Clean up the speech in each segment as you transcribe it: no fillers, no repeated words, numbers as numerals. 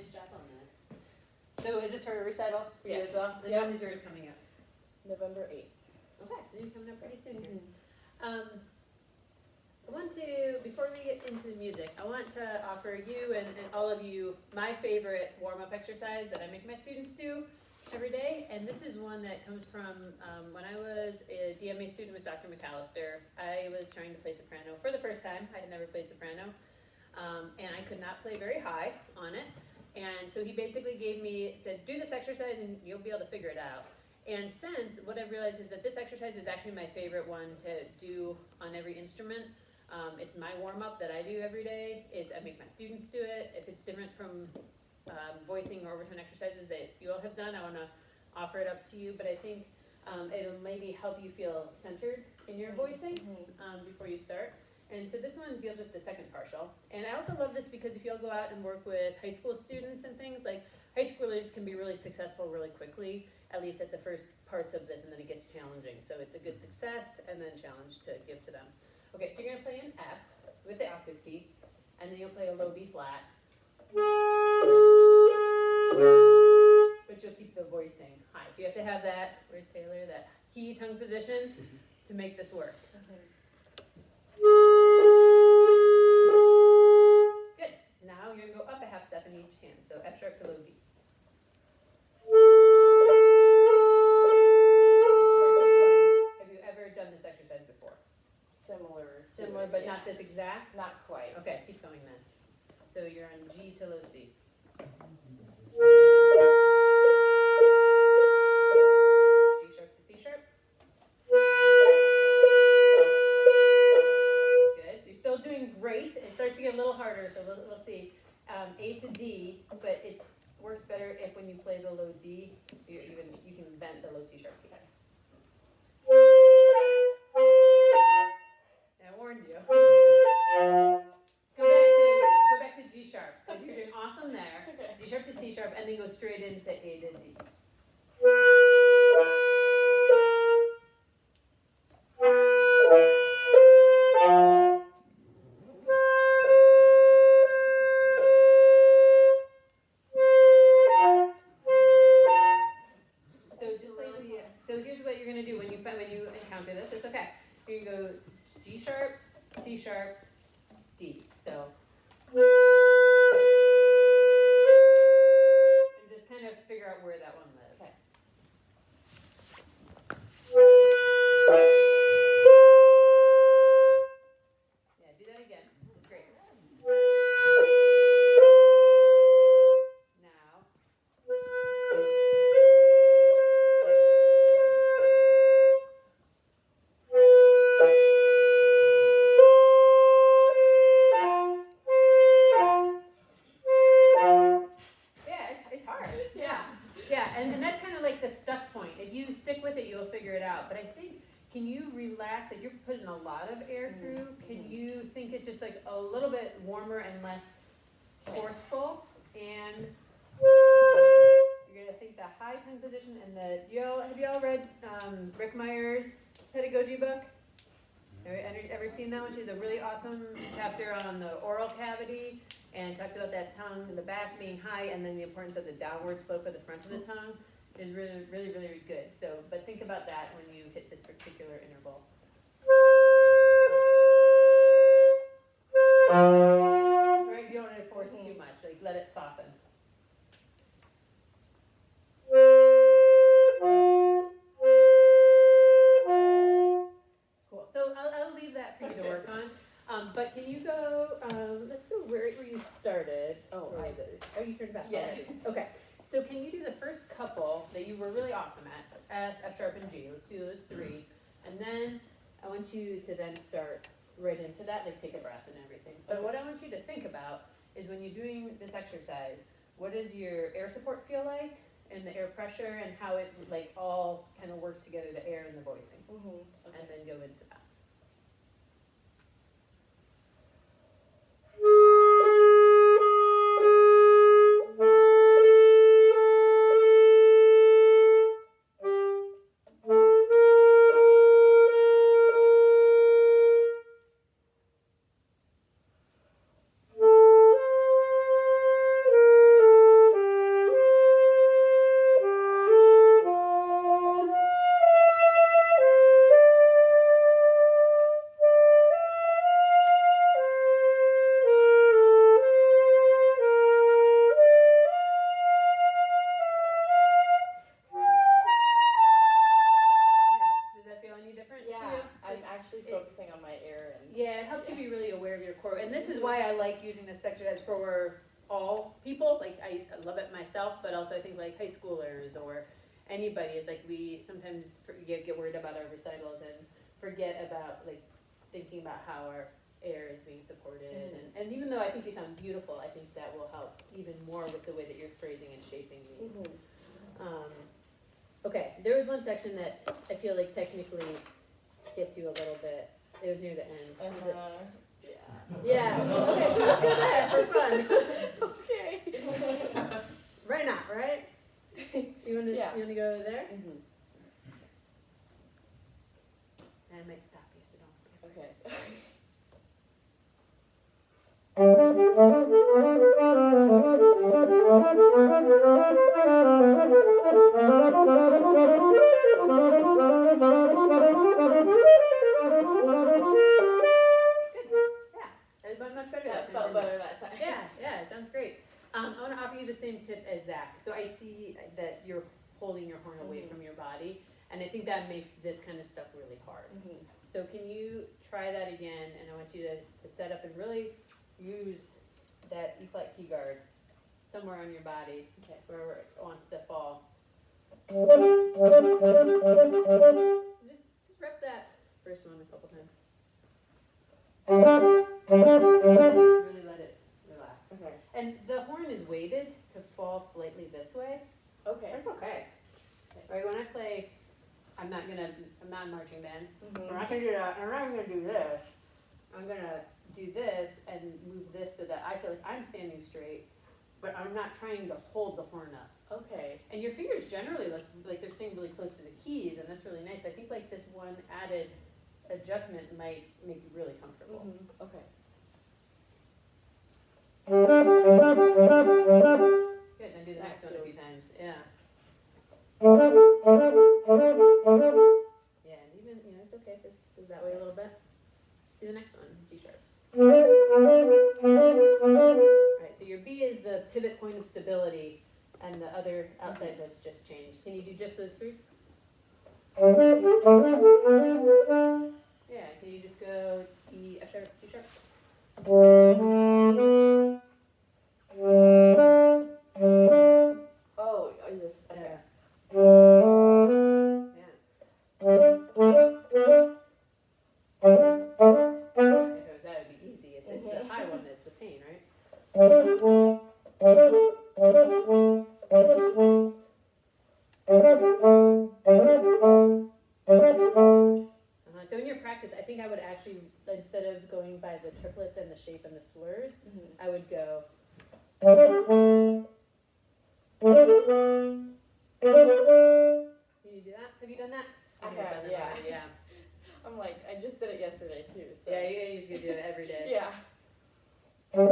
nice job on this. So is this for a recital? Yes. And when is yours coming up? November 8th. Okay, then you're coming up pretty soon here. I want to, before we get into the music, I want to offer you and all of you my favorite warm-up exercise that I make my students do every day. And this is one that comes from when I was a DMA student with Dr. McAllister. I was trying to play soprano for the first time. I had never played soprano. And I could not play very high on it. And so he basically said, do this exercise and you'll be able to figure it out. And since, what I've realized is that this exercise is actually my favorite one to do on every instrument. It's my warm-up that I do every day. I make my students do it. If it's different from voicing or overtone exercises that you all have done, I want to offer it up to you. But I think it'll maybe help you feel centered in your voicing before you start. And so this one deals with the second partial. And I also love this because if you'll go out and work with high school students and things, like high schoolers can be really successful really quickly, at least at the first parts of this, and then it gets challenging. So it's a good success and then challenge to give to them. Okay, so you're going to play an F with the octave key, and then you'll play a low B flat. But you'll keep the voicing high. So you have to have that, where's Taylor, that key tongue position to make this work. Good. Now you're going to go up a half step in each hand. So F sharp to low B. Have you ever done this exercise before? Similar, but not this exact? Not quite. Okay, keep going then. So you're on G to low C. G sharp to C sharp. Good. You're still doing great. It starts to get a little harder, so we'll see. A to D, but it works better if when you play the low D, you can bend the low C sharp key. I warned you. Go back to G sharp, because you're doing awesome there. Okay. G sharp to C sharp, and then go straight into A to D. So here's what you're going to do when you encounter this. It's okay. You're going to go G sharp, C sharp, D. So and just kind of figure out where that one lives. Okay. Yeah, do that again. That's great. Now. And that's kind of like the stuck point. If you stick with it, you'll figure it out. But I think, can you relax? Like you're putting a lot of air through. Can you think it's just like a little bit warmer and less forceful? And you're going to think the high tongue position and have you all read Rick Meyer's pedagogy book? Ever seen that one? She has a really awesome chapter on the oral cavity and talks about that tongue in the back being high and then the importance of the downward slope of the front of the tongue is really, really, really good. So, but think about that when you hit this particular interval. Right? You don't want to force too much. Like let it soften. So I'll leave that for you to work on. But can you go, let's go where you started. Oh, where was it? Oh, you turned back. Yes. Okay. So can you do the first couple that you were really awesome at, F sharp and G. Let's do those three. And then I want you to then start right into that, like take a breath and everything. But what I want you to think about is when you're doing this exercise, what does your air support feel like? And the air pressure and how it like all kind of works together, the air and the voicing. Okay. And then go into that. for all people. Like I love it myself, but also I think like high schoolers or anybody is like we sometimes get worried about our recitals and forget about like thinking about how our air is being supported. And even though I think you sound beautiful, I think that will help even more with the way that you're phrasing and shaping these. Okay, there was one section that I feel like technically gets you a little bit. It was near the end. Was it? Yeah. Okay, so let's go there for fun. Okay. Right now, right? You want to Yeah. you want to go there? And I might stop you, so don't. Okay. That was much better. That felt better that time. Yeah, it sounds great. I want to offer you the same tip as Zach. So I see that you're holding your horn away from your body, and I think that makes this kind of stuff really hard. So can you try that again? And I want you to set up and really use that E-flat key guard somewhere on your body, wherever it wants to fall. Just rep that first one a couple times. Really let it relax. Okay. And the horn is weighted to fall slightly this way. Okay. That's okay. Right, when I play, I'm not in marching band. We're not gonna do that. I'm not even gonna do this. I'm gonna do this and move this so that I feel like I'm standing straight, but I'm not trying to hold the horn up. Okay. And your fingers generally look like they're staying really close to the keys, and that's really nice. I think like this one added adjustment might make you really comfortable. Okay. Good, and do the next one a few times. Yeah. Yeah, and even, it's okay if this goes that way a little bit. Do the next one, G sharps. Alright, so your B is the pivot point of stability, and the other outside notes just changed. Can you do just those three? Yeah, can you just go E, F sharp, G sharp? Oh, this. Okay. Yeah. If that would be easy. It's the high one that's the pain, right? So in your practice, I think I would actually, instead of going by the triplets and the shape and the slurs, I would go. Can you do that? Have you done that? I think I've have, done that yeah. already, yeah. I'm like, I just did it yesterday too. So. Yeah, you just gotta do it every day. Yeah. Good,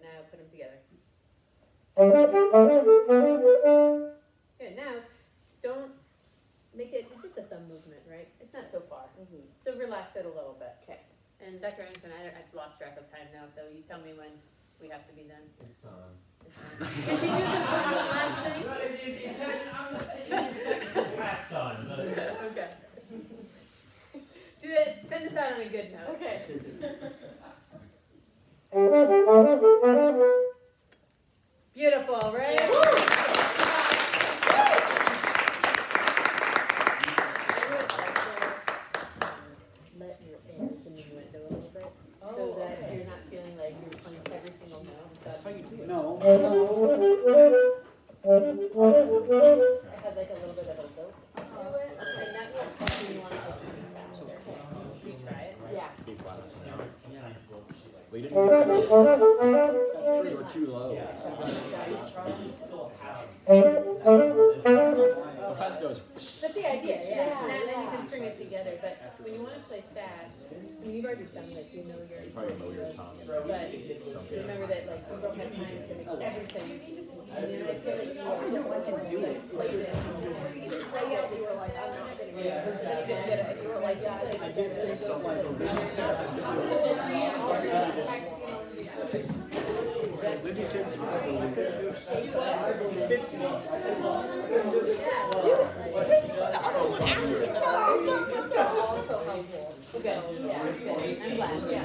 now put them together. Good, now don't make it, it's just a thumb movement, right? It's not so far. So relax it a little bit. Okay. And Dr. Anderson, I've lost track of time now, so you tell me when we have to be done. It's time. It's fine. Can she do this one last thing? Last time. Okay. Do it, send us out on a good note. Okay. Beautiful, right? Yeah. Let your air in the window a little bit, so that you're not feeling like you're playing every single note. That's how you do it. No. It has like a little bit of a lilt to it, and that will help you want to play something faster. Should we try it? Yeah. B flat. Yeah. Well, you didn't That's true, or too low. The rest goes. That's the idea, yeah. Yeah, And then you yeah. can string it together, but when you want to play fast, I mean, you've already done this, you know your Probably know your tongue. but remember that like you don't have time to make everything. I feel like you I did think so, like, so Libby 15, I believe. 15. Okay, yeah, okay. I'm that. Yeah.